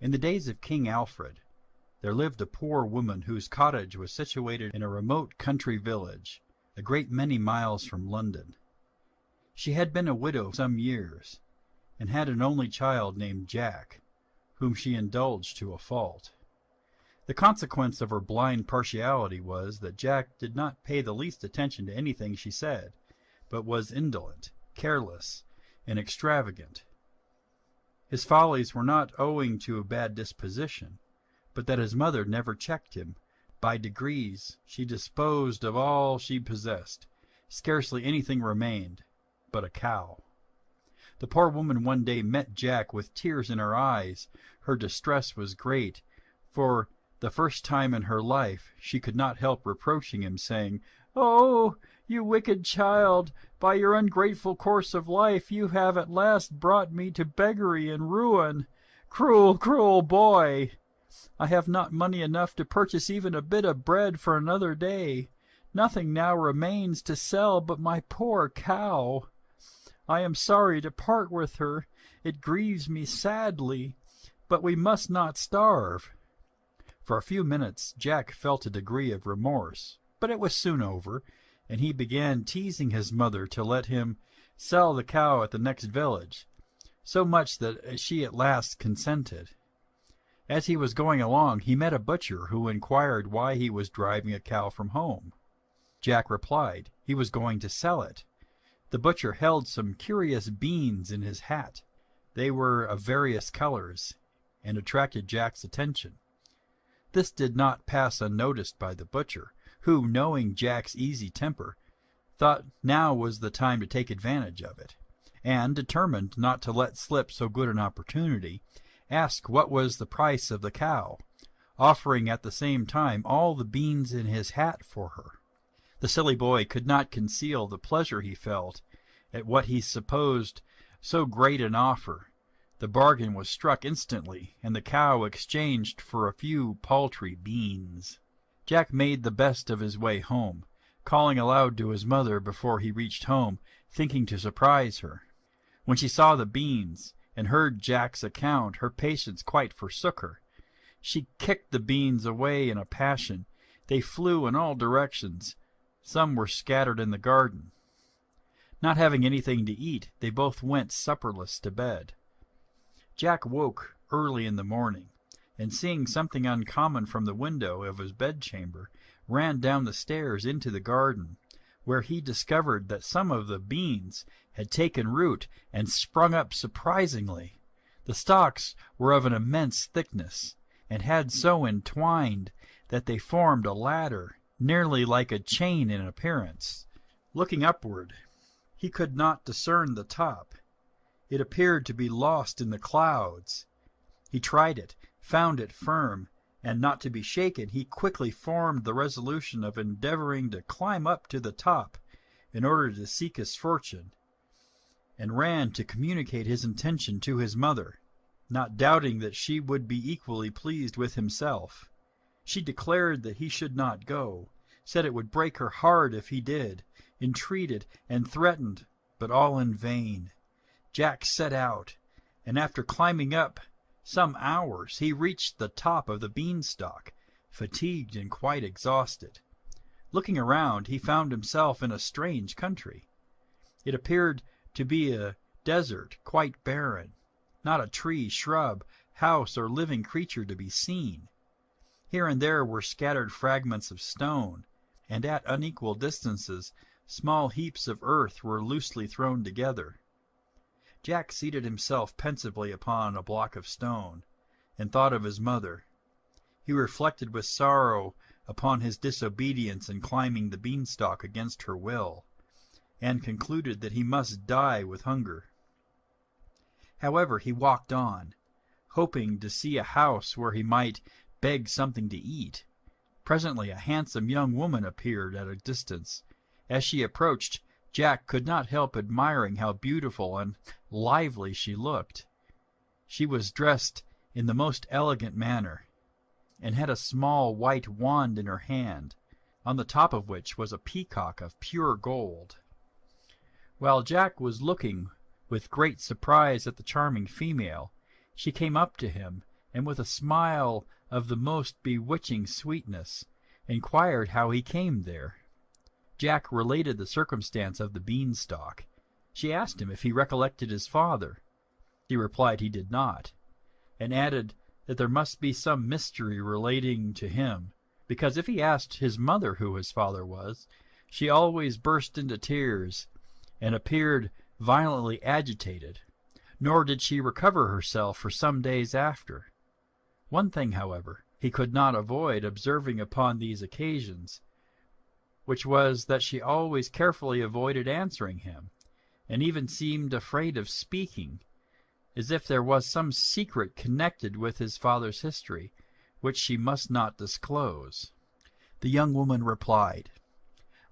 In the days of King Alfred, there lived a poor woman whose cottage was situated in a remote country village, a great many miles from London. She had been a widow some years, and had an only child named Jack, whom she indulged to a fault. The consequence of her blind partiality was that Jack did not pay the least attention to anything she said, but was indolent, careless, and extravagant. His follies were not owing to a bad disposition, but that his mother never checked him. By degrees she disposed of all she possessed. Scarcely anything remained but a cow. The poor woman one day met Jack with tears in her eyes. Her distress was great, for the first time in her life she could not help reproaching him, saying, "Oh, you wicked child, by your ungrateful course of life you have at last brought me to beggary and ruin. Cruel, cruel boy! I have not money enough to purchase even a bit of bread for another day. Nothing now remains to sell but my poor cow. I am sorry to part with her. It grieves me sadly, but we must not starve." For a few minutes Jack felt a degree of remorse, but it was soon over, and he began teasing his mother to let him sell the cow at the next village, so much that she at last consented. As he was going along, he met a butcher who inquired why he was driving a cow from home. Jack replied he was going to sell it. The butcher held some curious beans in his hat. They were of various colors, and attracted Jack's attention. This did not pass unnoticed by the butcher, who, knowing Jack's easy temper, thought now was the time to take advantage of it, and, determined not to let slip so good an opportunity, asked what was the price of the cow, offering at the same time all the beans in his hat for her. The silly boy could not conceal the pleasure he felt at what he supposed so great an offer. The bargain was struck instantly, and the cow exchanged for a few paltry beans. Jack made the best of his way home, calling aloud to his mother before he reached home, thinking to surprise her. When she saw the beans, and heard Jack's account, her patience quite forsook her. She kicked the beans away in a passion. They flew in all directions. Some were scattered in the garden. Not having anything to eat, they both went supperless to bed. Jack woke early in the morning, and seeing something uncommon from the window of his bedchamber, ran down the stairs into the garden, where he discovered that some of the beans had taken root and sprung up surprisingly. The stalks were of an immense thickness, and had so entwined that they formed a ladder, nearly like a chain in appearance. Looking upward, he could not discern the top. It appeared to be lost in the clouds. He tried it, found it firm, and not to be shaken, he quickly formed the resolution of endeavoring to climb up to the top in order to seek his fortune, and ran to communicate his intention to his mother, not doubting that she would be equally pleased with himself. She declared that he should not go, said it would break her heart if he did, entreated and threatened, but all in vain. Jack set out, and after climbing up some hours, he reached the top of the beanstalk, fatigued and quite exhausted. Looking around, he found himself in a strange country. It appeared to be a desert, quite barren, not a tree, shrub, house, or living creature to be seen. Here and there were scattered fragments of stone, and at unequal distances small heaps of earth were loosely thrown together. Jack seated himself pensively upon a block of stone, and thought of his mother. He reflected with sorrow upon his disobedience in climbing the beanstalk against her will, and concluded that he must die with hunger. However, he walked on, hoping to see a house where he might beg something to eat. Presently a handsome young woman appeared at a distance. As she approached, Jack could not help admiring how beautiful and lively she looked. She was dressed in the most elegant manner, and had a small white wand in her hand, on the top of which was a peacock of pure gold. While Jack was looking with great surprise at the charming female, she came up to him, and with a smile of the most bewitching sweetness, inquired how he came there. Jack related the circumstance of the beanstalk. She asked him if he recollected his father. He replied he did not, and added that there must be some mystery relating to him, because if he asked his mother who his father was, she always burst into tears and appeared violently agitated, nor did she recover herself for some days after. One thing, however, he could not avoid observing upon these occasions, which was that she always carefully avoided answering him, and even seemed afraid of speaking, as if there was some secret connected with his father's history, which she must not disclose. The young woman replied,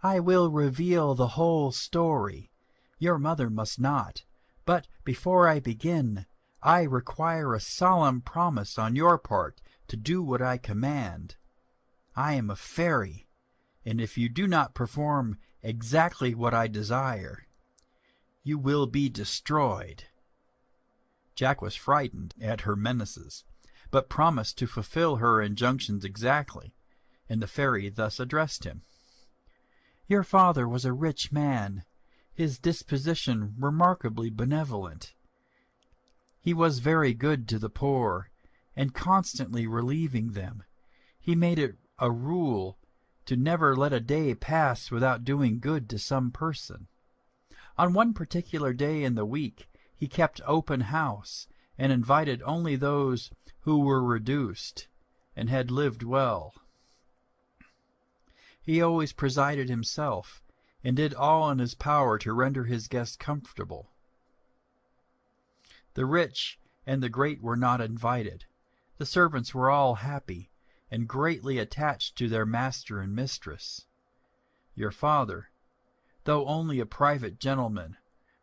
"I will reveal the whole story. Your mother must not. But before I begin, I require a solemn promise on your part to do what I command. I am a fairy, and if you do not perform exactly what I desire, you will be destroyed." Jack was frightened at her menaces, but promised to fulfill her injunctions exactly, and the fairy thus addressed him. "Your father was a rich man, his disposition remarkably benevolent. He was very good to the poor, and constantly relieving them. He made it a rule to never let a day pass without doing good to some person. On one particular day in the week he kept open house, and invited only those who were reduced and had lived well. He always presided himself, and did all in his power to render his guests comfortable. The rich and the great were not invited. The servants were all happy, and greatly attached to their master and mistress. Your father, though only a private gentleman,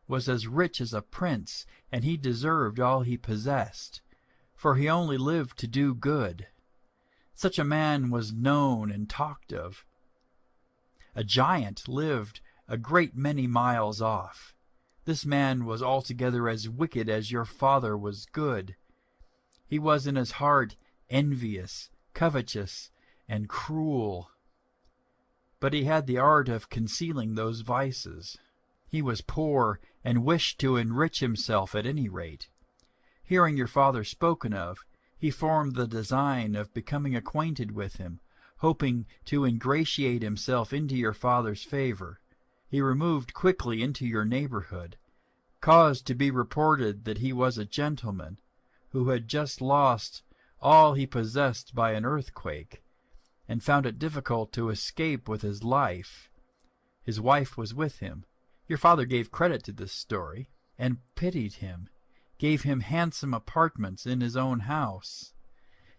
was as rich as a prince, and he deserved all he possessed, for he only lived to do good. Such a man was known and talked of. A giant lived a great many miles off. This man was altogether as wicked as your father was good. He was in his heart envious, covetous, and cruel. But he had the art of concealing those vices. He was poor, and wished to enrich himself at any rate. Hearing your father spoken of, he formed the design of becoming acquainted with him, hoping to ingratiate himself into your father's favor. He removed quickly into your neighborhood, caused to be reported that he was a gentleman who had just lost all he possessed by an earthquake, and found it difficult to escape with his life. His wife was with him. Your father gave credit to this story, and pitied him, gave him handsome apartments in his own house,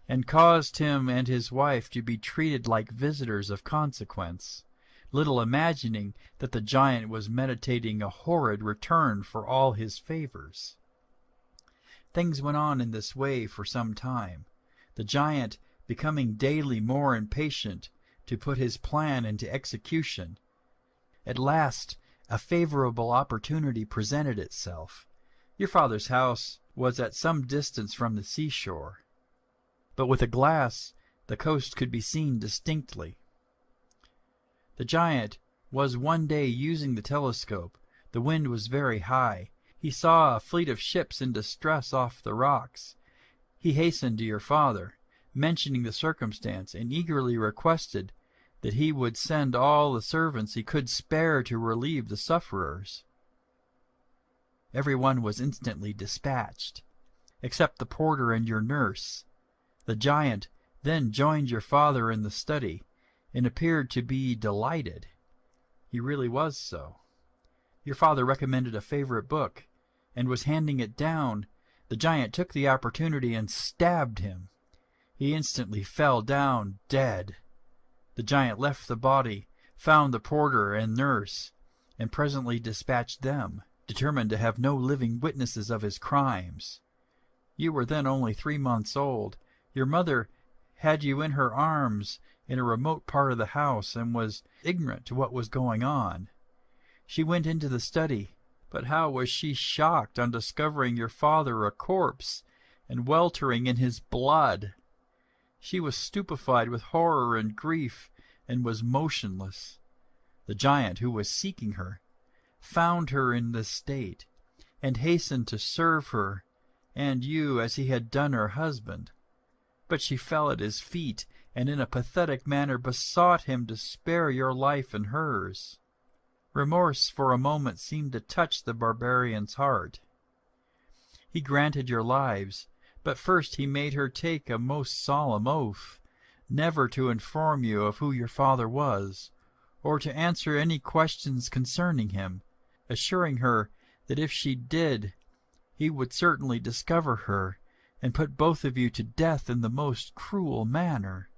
and caused him and his wife to be treated like visitors of consequence, little imagining that the giant was meditating a horrid return for all his favors. Things went on in this way for some time, the giant becoming daily more impatient to put his plan into execution. At last a favorable opportunity presented itself. Your father's house was at some distance from the seashore, but with a glass the coast could be seen distinctly. The giant was one day using the telescope. The wind was very high. He saw a fleet of ships in distress off the rocks. He hastened to your father, mentioning the circumstance, and eagerly requested that he would send all the servants he could spare to relieve the sufferers. Every one was instantly dispatched, except the porter and your nurse. The giant then joined your father in the study, and appeared to be delighted. He really was so. Your father recommended a favorite book, and was handing it down. The giant took the opportunity and stabbed him. He instantly fell down dead. The giant left the body, found the porter and nurse, and presently dispatched them, determined to have no living witnesses of his crimes. You were then only 3 months old. Your mother had you in her arms in a remote part of the house, and was ignorant to what was going on. She went into the study, but how was she shocked on discovering your father a corpse, and weltering in his blood. She was stupefied with horror and grief, and was motionless. The giant, who was seeking her, found her in this state, and hastened to serve her and you as he had done her husband. But she fell at his feet, and in a pathetic manner besought him to spare your life and hers. Remorse for a moment seemed to touch the barbarian's heart. He granted your lives, but first he made her take a most solemn oath, never to inform you of who your father was, or to answer any questions concerning him, assuring her that if she did, he would certainly discover her, and put both of you to death in the most cruel manner.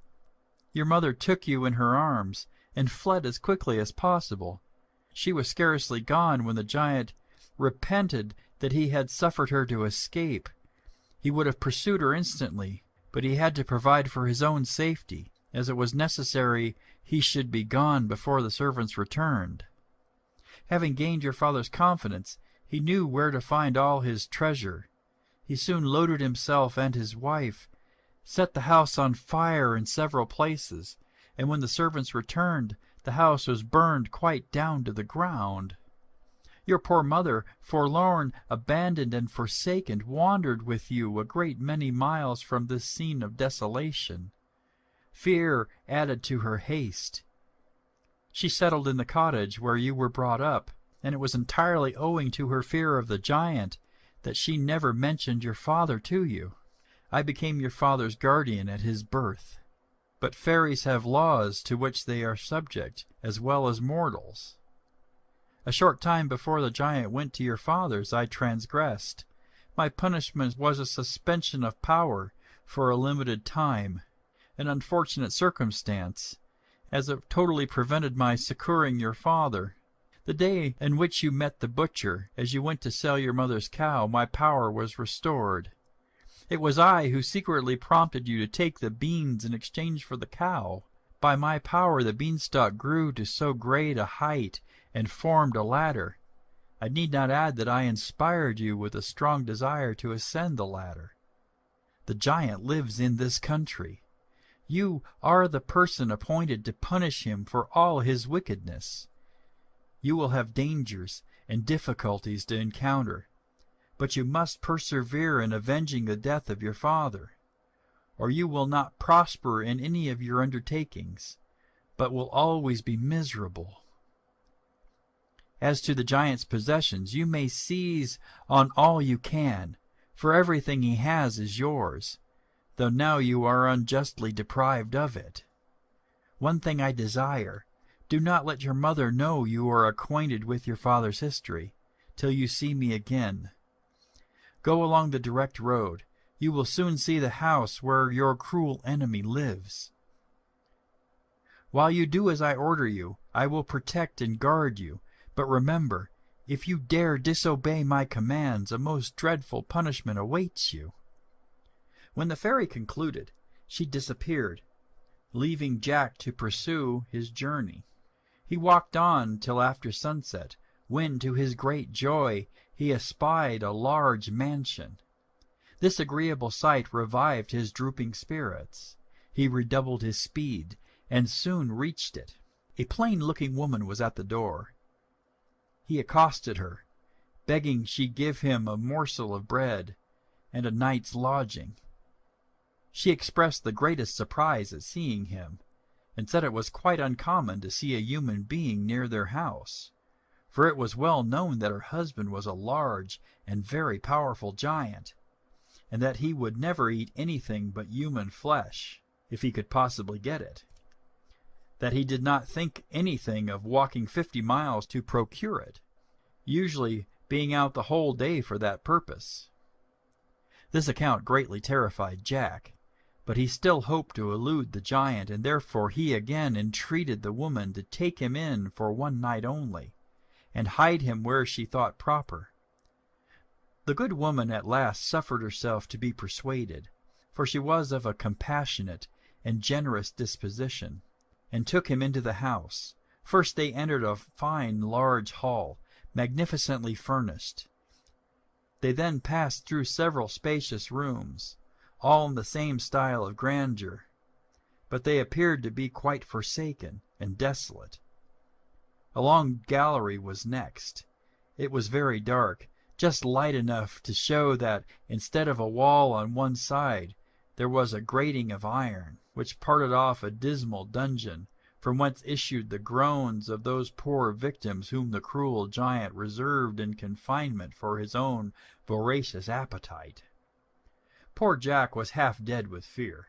Your mother took you in her arms, and fled as quickly as possible. She was scarcely gone when the giant repented that he had suffered her to escape. He would have pursued her instantly, but he had to provide for his own safety, as it was necessary he should be gone before the servants returned. Having gained your father's confidence, he knew where to find all his treasure. He soon loaded himself and his wife, set the house on fire in several places, and when the servants returned, the house was burned quite down to the ground. Your poor mother, forlorn, abandoned, and forsaken, wandered with you a great many miles from this scene of desolation. Fear added to her haste. She settled in the cottage where you were brought up, and it was entirely owing to her fear of the giant that she never mentioned your father to you. I became your father's guardian at his birth. But fairies have laws to which they are subject, as well as mortals. A short time before the giant went to your father's, I transgressed. My punishment was a suspension of power for a limited time, an unfortunate circumstance, as it totally prevented my succoring your father. The day in which you met the butcher, as you went to sell your mother's cow, my power was restored. It was I who secretly prompted you to take the beans in exchange for the cow. By my power the beanstalk grew to so great a height and formed a ladder. I need not add that I inspired you with a strong desire to ascend the ladder. The giant lives in this country. You are the person appointed to punish him for all his wickedness. You will have dangers and difficulties to encounter, but you must persevere in avenging the death of your father, or you will not prosper in any of your undertakings, but will always be miserable. As to the giant's possessions, you may seize on all you can, for everything he has is yours, though now you are unjustly deprived of it. One thing I desire: do not let your mother know you are acquainted with your father's history, till you see me again. Go along the direct road. You will soon see the house where your cruel enemy lives. While you do as I order you, I will protect and guard you, but remember, if you dare disobey my commands, a most dreadful punishment awaits you." When the fairy concluded, she disappeared, leaving Jack to pursue his journey. He walked on till after sunset, when, to his great joy, he espied a large mansion. This agreeable sight revived his drooping spirits. He redoubled his speed, and soon reached it. A plain-looking woman was at the door. He accosted her, begging she give him a morsel of bread and a night's lodging. She expressed the greatest surprise at seeing him, and said it was quite uncommon to see a human being near their house, for it was well known that her husband was a large and very powerful giant, and that he would never eat anything but human flesh, if he could possibly get it, that he did not think anything of walking 50 miles to procure it, usually being out the whole day for that purpose. This account greatly terrified Jack, but he still hoped to elude the giant, and therefore he again entreated the woman to take him in for one night only, and hide him where she thought proper. The good woman at last suffered herself to be persuaded, for she was of a compassionate and generous disposition, and took him into the house. First they entered a fine large hall, magnificently furnished. They then passed through several spacious rooms, all in the same style of grandeur, but they appeared to be quite forsaken and desolate. A long gallery was next. It was very dark, just light enough to show that instead of a wall on one side, there was a grating of iron, which parted off a dismal dungeon, from whence issued the groans of those poor victims whom the cruel giant reserved in confinement for his own voracious appetite. Poor Jack was half dead with fear,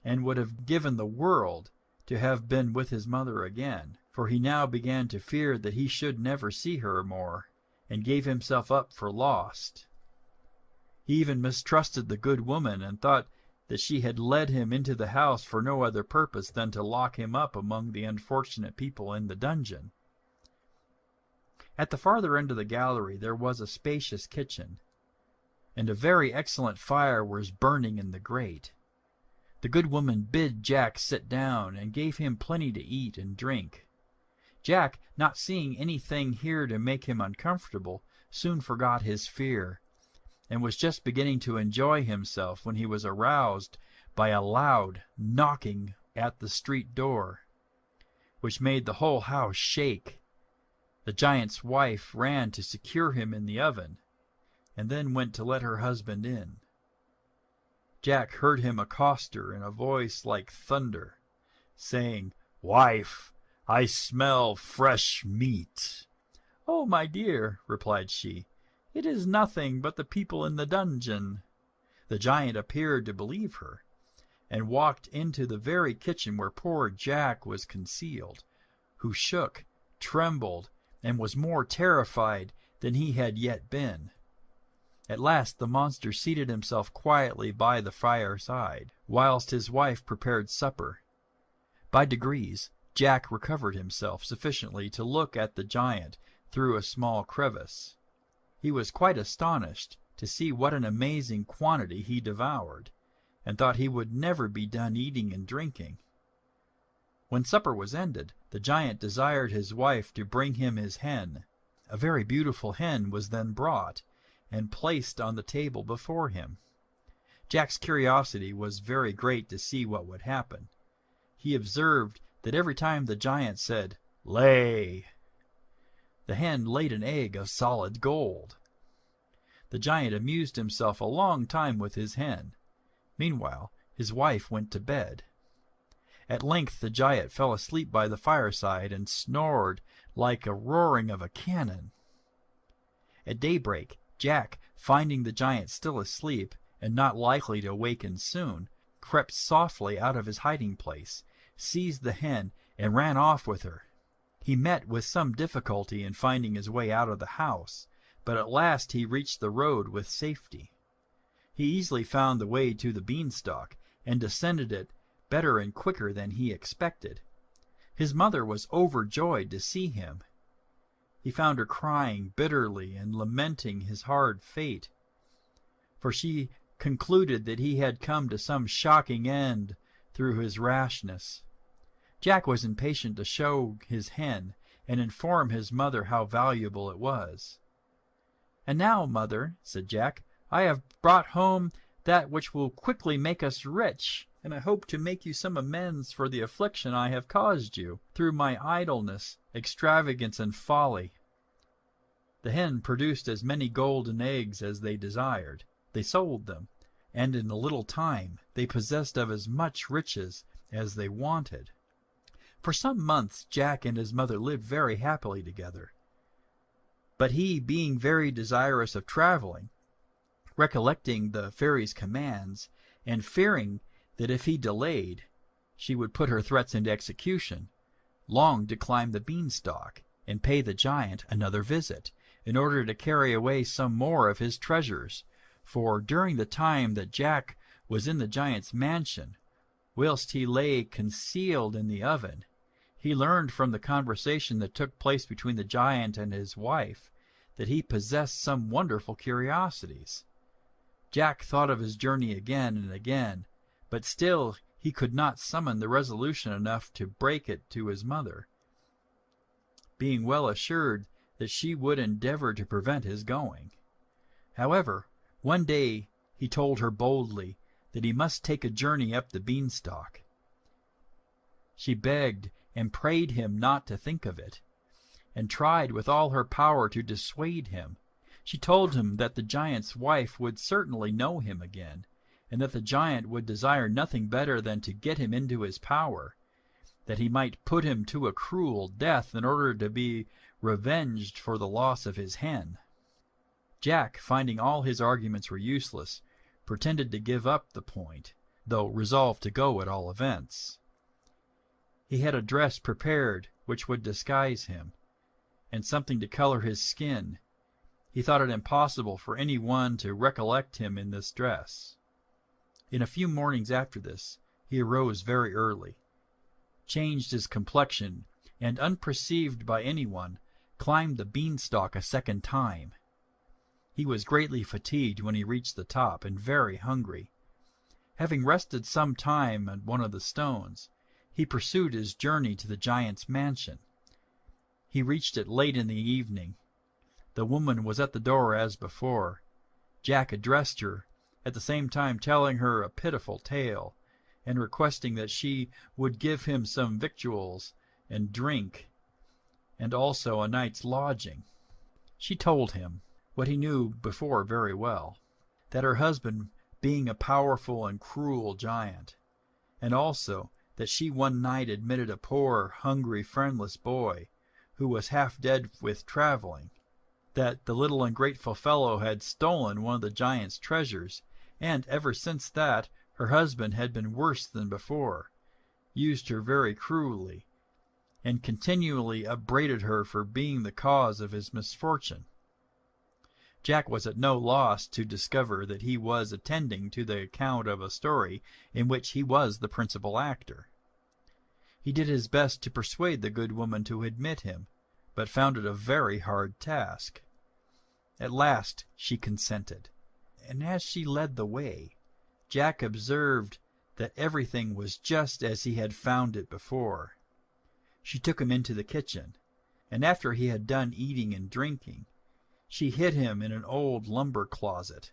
and would have given the world to have been with his mother again, for he now began to fear that he should never see her more, and gave himself up for lost. He even mistrusted the good woman, and thought that she had led him into the house for no other purpose than to lock him up among the unfortunate people in the dungeon. At the farther end of the gallery there was a spacious kitchen, and a very excellent fire was burning in the grate. The good woman bid Jack sit down, and gave him plenty to eat and drink. Jack, not seeing anything here to make him uncomfortable, soon forgot his fear, and was just beginning to enjoy himself when he was aroused by a loud knocking at the street door, which made the whole house shake. The giant's wife ran to secure him in the oven, and then went to let her husband in. Jack heard him accost her in a voice like thunder, saying, "Wife, I smell fresh meat." "Oh, my dear," replied she, "it is nothing but the people in the dungeon." The giant appeared to believe her, and walked into the very kitchen where poor Jack was concealed, who shook, trembled, and was more terrified than he had yet been. At last the monster seated himself quietly by the fireside, whilst his wife prepared supper. By degrees Jack recovered himself sufficiently to look at the giant through a small crevice. He was quite astonished to see what an amazing quantity he devoured, and thought he would never be done eating and drinking. When supper was ended, the giant desired his wife to bring him his hen. A very beautiful hen was then brought, and placed on the table before him. Jack's curiosity was very great to see what would happen. He observed that every time the giant said, "Lay," the hen laid an egg of solid gold. The giant amused himself a long time with his hen. Meanwhile his wife went to bed. At length the giant fell asleep by the fireside, and snored like a roaring of a cannon. At daybreak Jack, finding the giant still asleep, and not likely to awaken soon, crept softly out of his hiding-place, seized the hen, and ran off with her. He met with some difficulty in finding his way out of the house, but at last he reached the road with safety. He easily found the way to the beanstalk, and descended it better and quicker than he expected. His mother was overjoyed to see him. He found her crying bitterly and lamenting his hard fate, for she concluded that he had come to some shocking end through his rashness. Jack was impatient to show his hen, and inform his mother how valuable it was. "And now, mother," said Jack, "I have brought home that which will quickly make us rich, and I hope to make you some amends for the affliction I have caused you, through my idleness, extravagance, and folly." The hen produced as many golden eggs as they desired. They sold them, and in a little time they possessed of as much riches as they wanted. For some months Jack and his mother lived very happily together. But he, being very desirous of traveling, recollecting the fairy's commands, and fearing that if he delayed she would put her threats into execution, longed to climb the beanstalk and pay the giant another visit, in order to carry away some more of his treasures, for during the time that Jack was in the giant's mansion, whilst he lay concealed in the oven, he learned from the conversation that took place between the giant and his wife that he possessed some wonderful curiosities. Jack thought of his journey again and again, but still he could not summon the resolution enough to break it to his mother, being well assured that she would endeavor to prevent his going. However, one day he told her boldly that he must take a journey up the beanstalk. She begged and prayed him not to think of it, and tried with all her power to dissuade him. She told him that the giant's wife would certainly know him again, and that the giant would desire nothing better than to get him into his power, that he might put him to a cruel death in order to be revenged for the loss of his hen. Jack, finding all his arguments were useless, pretended to give up the point, though resolved to go at all events. He had a dress prepared which would disguise him, and something to color his skin. He thought it impossible for any one to recollect him in this dress. In a few mornings after this, he arose very early, changed his complexion, and, unperceived by anyone, climbed the beanstalk a second time. He was greatly fatigued when he reached the top, and very hungry. Having rested some time at one of the stones, he pursued his journey to the giant's mansion. He reached it late in the evening. The woman was at the door as before. Jack addressed her, at the same time telling her a pitiful tale, and requesting that she would give him some victuals and drink, and also a night's lodging. She told him, what he knew before very well, that her husband being a powerful and cruel giant, and also that she one night admitted a poor, hungry, friendless boy, who was half dead with traveling, that the little ungrateful fellow had stolen one of the giant's treasures, and ever since that her husband had been worse than before, used her very cruelly, and continually upbraided her for being the cause of his misfortune. Jack was at no loss to discover that he was attending to the account of a story in which he was the principal actor. He did his best to persuade the good woman to admit him, but found it a very hard task. At last she consented, and as she led the way, Jack observed that everything was just as he had found it before. She took him into the kitchen, and after he had done eating and drinking, she hid him in an old lumber closet.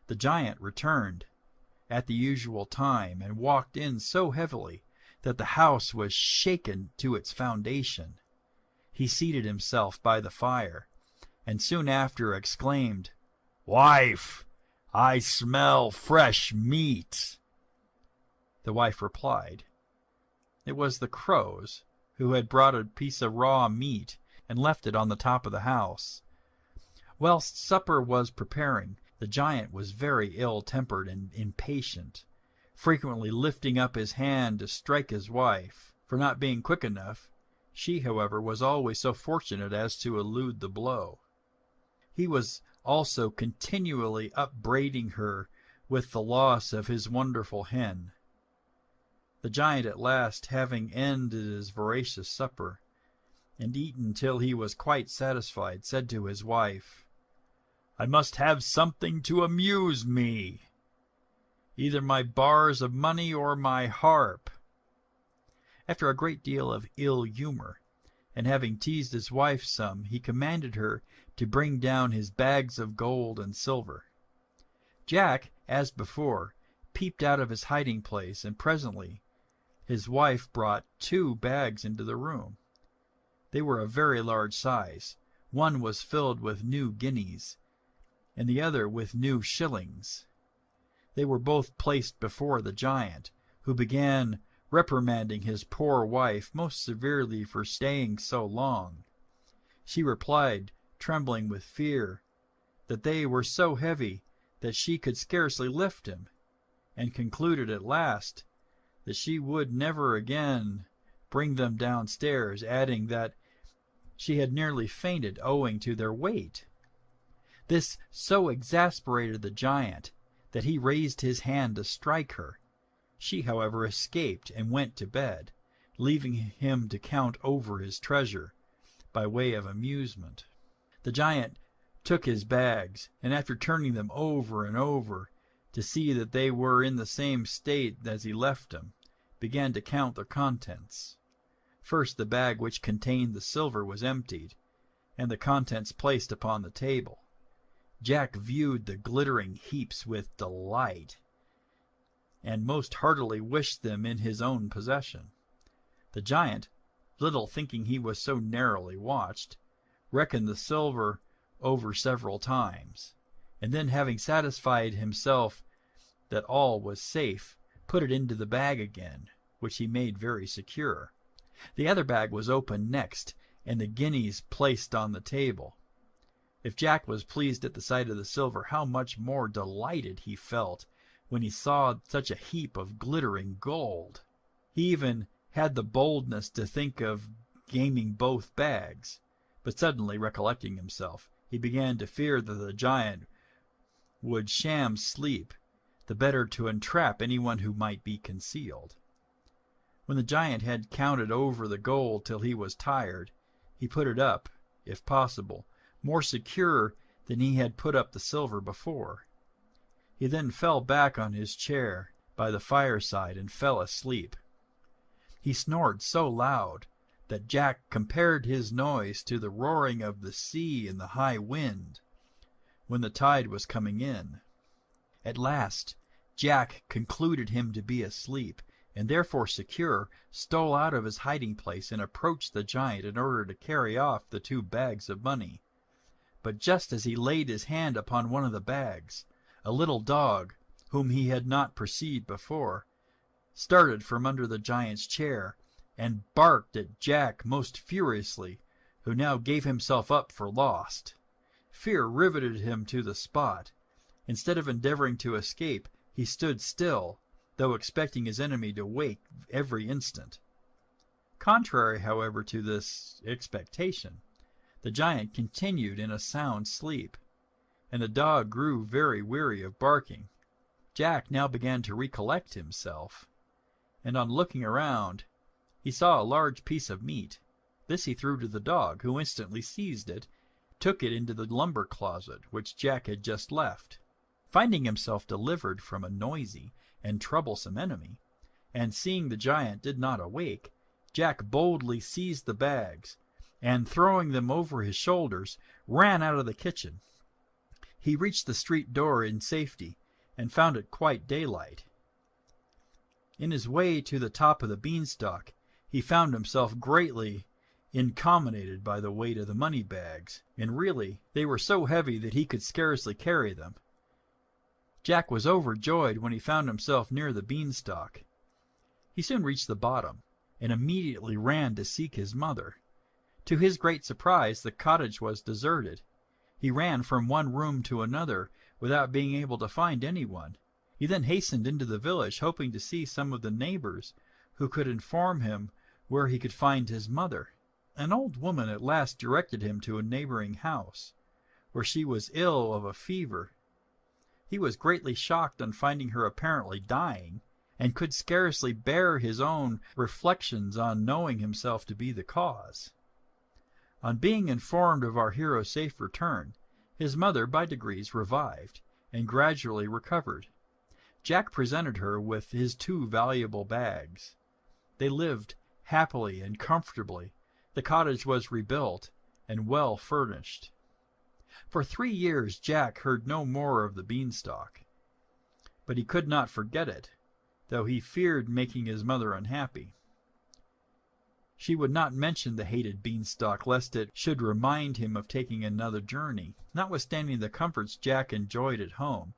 The giant returned at the usual time, and walked in so heavily that the house was shaken to its foundation. He seated himself by the fire, and soon after exclaimed, "Wife, I smell fresh meat." The wife replied, it was the crows, who had brought a piece of raw meat and left it on the top of the house. Whilst supper was preparing, the giant was very ill-tempered and impatient, frequently lifting up his hand to strike his wife, for not being quick enough. She, however, was always so fortunate as to elude the blow. He was also continually upbraiding her with the loss of his wonderful hen. The giant at last, having ended his voracious supper, and eaten till he was quite satisfied, said to his wife, "I must have something to amuse me, either my bars of money or my harp." After a great deal of ill humor, and having teased his wife some, he commanded her to bring down his bags of gold and silver. Jack, as before, peeped out of his hiding-place, and presently his wife brought 2 bags into the room. They were of very large size. One was filled with new guineas, and the other with new shillings. They were both placed before the giant, who began reprimanding his poor wife most severely for staying so long. She replied, trembling with fear, that they were so heavy that she could scarcely lift him, and concluded at last that she would never again bring them downstairs, adding that she had nearly fainted owing to their weight. This so exasperated the giant that he raised his hand to strike her. She, however, escaped and went to bed, leaving him to count over his treasure by way of amusement. The giant took his bags, and after turning them over and over to see that they were in the same state as he left them, began to count their contents. First the bag which contained the silver was emptied, and the contents placed upon the table. Jack viewed the glittering heaps with delight, and most heartily wished them in his own possession. The giant, little thinking he was so narrowly watched, reckoned the silver over several times, and then, having satisfied himself that all was safe, put it into the bag again, which he made very secure. The other bag was opened next, and the guineas placed on the table. If Jack was pleased at the sight of the silver, how much more delighted he felt when he saw such a heap of glittering gold. He even had the boldness to think of gaming both bags, but suddenly recollecting himself, he began to fear that the giant would sham sleep, the better to entrap anyone who might be concealed. When the giant had counted over the gold till he was tired, he put it up, if possible, more secure than he had put up the silver before. He then fell back on his chair by the fireside and fell asleep. He snored so loud that Jack compared his noise to the roaring of the sea in the high wind when the tide was coming in. At last Jack concluded him to be asleep, and therefore secure, stole out of his hiding-place and approached the giant in order to carry off the 2 bags of money. But just as he laid his hand upon one of the bags, a little dog, whom he had not perceived before, started from under the giant's chair, and barked at Jack most furiously, who now gave himself up for lost. Fear riveted him to the spot. Instead of endeavoring to escape, he stood still, though expecting his enemy to wake every instant. Contrary, however, to this expectation, the giant continued in a sound sleep, and the dog grew very weary of barking. Jack now began to recollect himself, and on looking around, he saw a large piece of meat. This he threw to the dog, who instantly seized it, took it into the lumber closet, which Jack had just left. Finding himself delivered from a noisy and troublesome enemy, and seeing the giant did not awake, Jack boldly seized the bags, and throwing them over his shoulders, ran out of the kitchen. He reached the street door in safety, and found it quite daylight. In his way to the top of the beanstalk, he found himself greatly incommoded by the weight of the money bags, and really they were so heavy that he could scarcely carry them. Jack was overjoyed when he found himself near the beanstalk. He soon reached the bottom, and immediately ran to seek his mother. To his great surprise, the cottage was deserted. He ran from one room to another without being able to find anyone. He then hastened into the village, hoping to see some of the neighbors who could inform him where he could find his mother. An old woman at last directed him to a neighboring house, where she was ill of a fever. He was greatly shocked on finding her apparently dying, and could scarcely bear his own reflections on knowing himself to be the cause. On being informed of our hero's safe return, his mother by degrees revived, and gradually recovered. Jack presented her with his 2 valuable bags. They lived happily and comfortably. The cottage was rebuilt and well furnished. For 3 years Jack heard no more of the beanstalk, but he could not forget it, though he feared making his mother unhappy. She would not mention the hated beanstalk, lest it should remind him of taking another journey. Notwithstanding the comforts Jack enjoyed at home,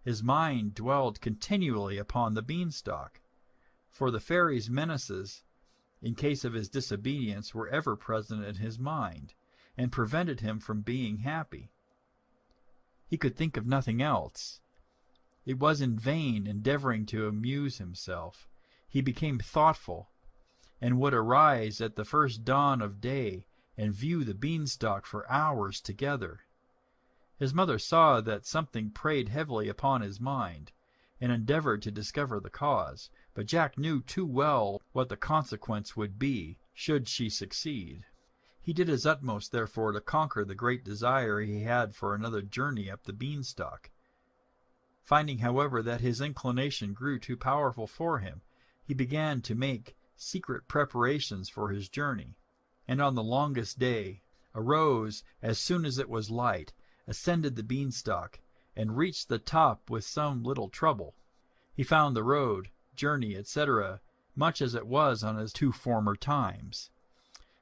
his mind dwelled continually upon the beanstalk, for the fairy's menaces, in case of his disobedience, were ever present in his mind, and prevented him from being happy. He could think of nothing else. It was in vain endeavoring to amuse himself. He became thoughtful, and would arise at the first dawn of day and view the beanstalk for hours together. His mother saw that something preyed heavily upon his mind, and endeavored to discover the cause, but Jack knew too well what the consequence would be, should she succeed. He did his utmost, therefore, to conquer the great desire he had for another journey up the beanstalk. Finding, however, that his inclination grew too powerful for him, he began to make secret preparations for his journey, and on the longest day arose as soon as it was light, ascended the beanstalk, and reached the top with some little trouble. He found the road, journey, etc., much as it was on his 2 former times.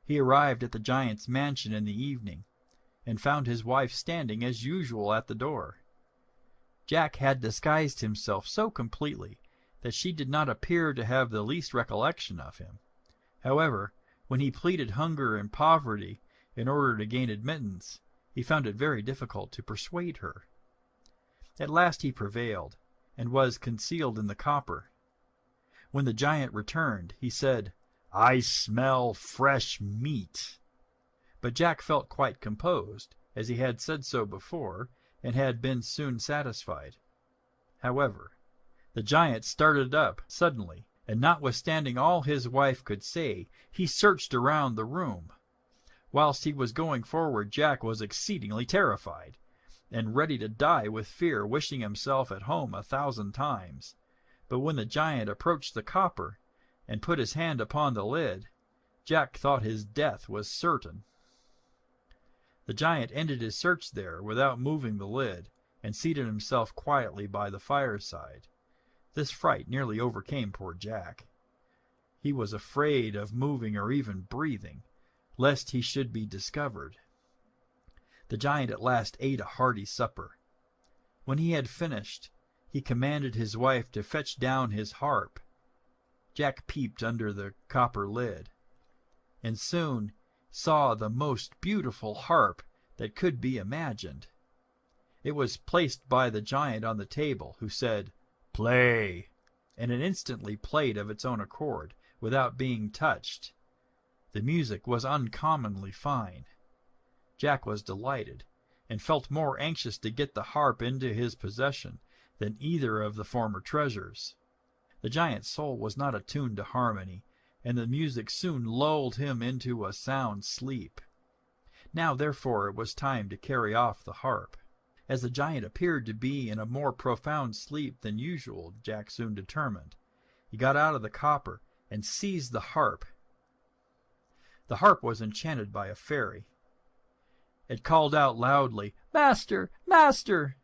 He arrived at the giant's mansion in the evening, and found his wife standing as usual at the door. Jack had disguised himself so completely that she did not appear to have the least recollection of him. However, when he pleaded hunger and poverty in order to gain admittance, he found it very difficult to persuade her. At last he prevailed, and was concealed in the copper. When the giant returned, he said, "I smell fresh meat." But Jack felt quite composed, as he had said so before, and had been soon satisfied. However, the giant started up suddenly, and notwithstanding all his wife could say, he searched around the room. Whilst he was going forward, Jack was exceedingly terrified, and ready to die with fear, wishing himself at home 1,000 times. But when the giant approached the copper, and put his hand upon the lid, Jack thought his death was certain. The giant ended his search there without moving the lid, and seated himself quietly by the fireside. This fright nearly overcame poor Jack. He was afraid of moving or even breathing, lest he should be discovered. The giant at last ate a hearty supper. When he had finished, he commanded his wife to fetch down his harp. Jack peeped under the copper lid, and soon saw the most beautiful harp that could be imagined. It was placed by the giant on the table, who said, "Play," and it instantly played of its own accord, without being touched. The music was uncommonly fine. Jack was delighted, and felt more anxious to get the harp into his possession than either of the former treasures. The giant's soul was not attuned to harmony, and the music soon lulled him into a sound sleep. Now, therefore, it was time to carry off the harp. As the giant appeared to be in a more profound sleep than usual, Jack soon determined. He got out of the copper and seized the harp. The harp was enchanted by a fairy. It called out loudly, "Master! Master!"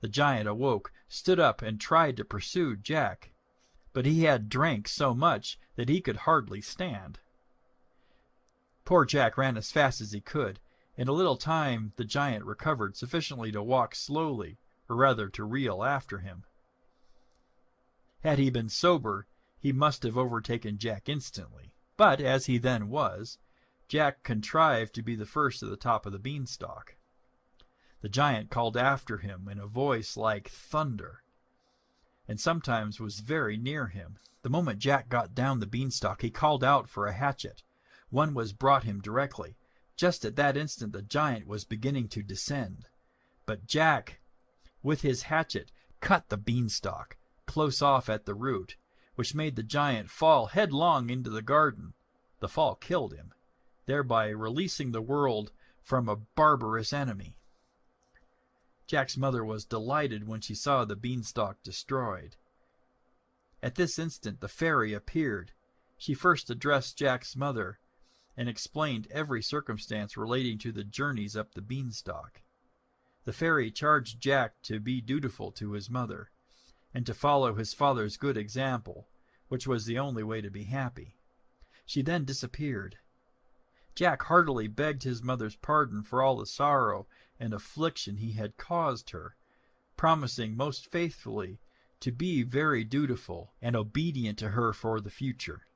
The giant awoke, stood up, and tried to pursue Jack, but he had drank so much that he could hardly stand. Poor Jack ran as fast as he could. In a little time the giant recovered sufficiently to walk slowly, or rather to reel after him. Had he been sober, he must have overtaken Jack instantly, but as he then was, Jack contrived to be the first to the top of the beanstalk. The giant called after him in a voice like thunder, and sometimes was very near him. The moment Jack got down the beanstalk, he called out for a hatchet. One was brought him directly. Just at that instant the giant was beginning to descend, but Jack, with his hatchet, cut the beanstalk close off at the root, which made the giant fall headlong into the garden. The fall killed him, thereby releasing the world from a barbarous enemy. Jack's mother was delighted when she saw the beanstalk destroyed. At this instant the fairy appeared. She first addressed Jack's mother, and explained every circumstance relating to the journeys up the beanstalk. The fairy charged Jack to be dutiful to his mother, and to follow his father's good example, which was the only way to be happy. She then disappeared. Jack heartily begged his mother's pardon for all the sorrow and affliction he had caused her, promising most faithfully to be very dutiful and obedient to her for the future.